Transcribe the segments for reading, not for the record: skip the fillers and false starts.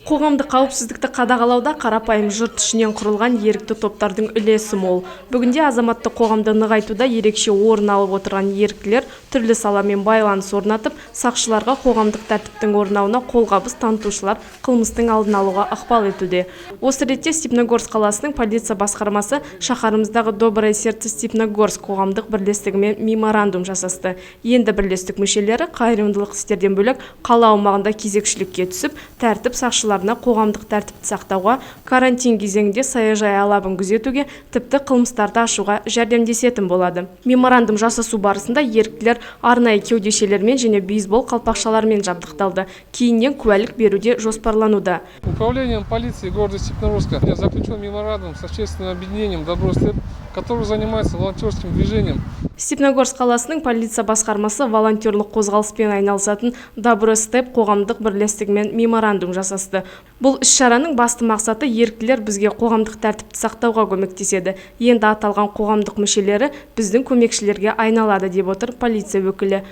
Қоғамдық қауіпсіздікті қадағалауда қарапайым жұрт ішінен құрылған ерікті топтардың үлесі мол. Бүгінде азаматтық қоғамды нығайтуда ерекше орын алып отырған еріктілер түрлі саламен байланыс орнатып, сақшыларға қоғамдық тәртіптің орнауына қолғабыс танытушылар қылмыстың алдын алуға ықпал етуде. Осы ретте Степногорск қаласының полиция басқармасы шаһарымыздағы Доброе сердце Степногорск қоғамдық бірлестігімен меморандум жасасты. Енді бірлестік мүшелері қайырымдылық істерден бөлек қала аумағында кезекшілікке түсіп, тәртіп сақшыларына қоғамдық тәртіпті сақтауға, карантин кезеңінде саяжай алабын күзетуге, тіпті қылмыстарды ашуға жәрдемдесетін болады. Меморандум жасасу барысында еріктілер арнайы кеудешелермен және бейсбол қалпақшалармен жабдықталды. Кейіннен куәлік беруде жоспарлануда. Управлением полиции города Степногорска заключен меморандум с общественным объединением «Добро Степ», который занимается волонтерским движением. Степногорск қаласының полиция басқармасы волонтерлық қозғалыспен айналысатын Добро Степ қоғамдық бірлестігімен меморандум жасасты. Бұл іс-шараның басты мақсаты еріктілер бізге қоғамдық тәртіпті сақтауға көмектеседі. Енді аталған қоғамдық мүшелері біздің көмекшілерге айналады деп отыр полиция өкілі.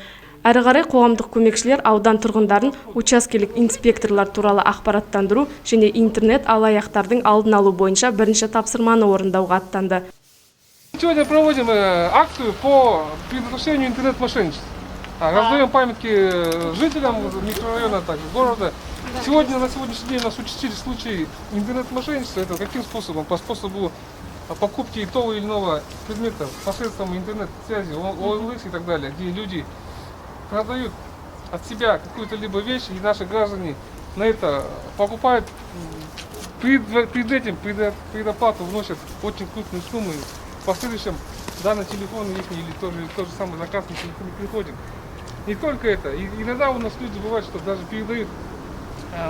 Әрі қарай қоғамдық көмекшілер аудан тұрғындарын учаскелік инспекторлар туралы ақпараттандыру және интернет алаяқтардың алдын алу бойынша бірінші тапсырманы орындауға аттанды. Сегодня проводим акцию по предотвращению интернет-мошенничества. Раздаем памятки жителям микрорайона, также города. На сегодняшний день у нас участились случаи интернет-мошенничества. Это каким способом? По способу покупки того или иного предмета посредством интернет-связи, OLX и так далее, где люди продают от себя какую-то либо вещь, и наши граждане на это покупают. Перед этим предоплату вносят очень крупные суммы. В последующем данный телефон есть или тот же самый заказ на телефон приходит. Не только это. Иногда у нас люди бывают, что даже передают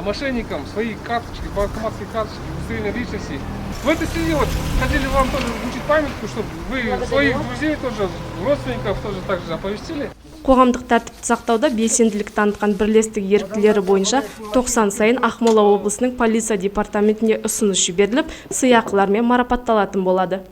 мошенникам свои карточки, банкоматские карточки, удостоверения личности. В этой связи хотели вам тоже вручить памятку, чтобы вы своих друзей, тоже родственников тоже также оповестили. Қоғамдық тәртіпті сақтауда белсенділік танытқан бірлестік еріктілері бойынша 90 сайын Ақмола облысының полиция департаментіне ұсыныс жіберіліп, сыйақылармен марапатталатын болады.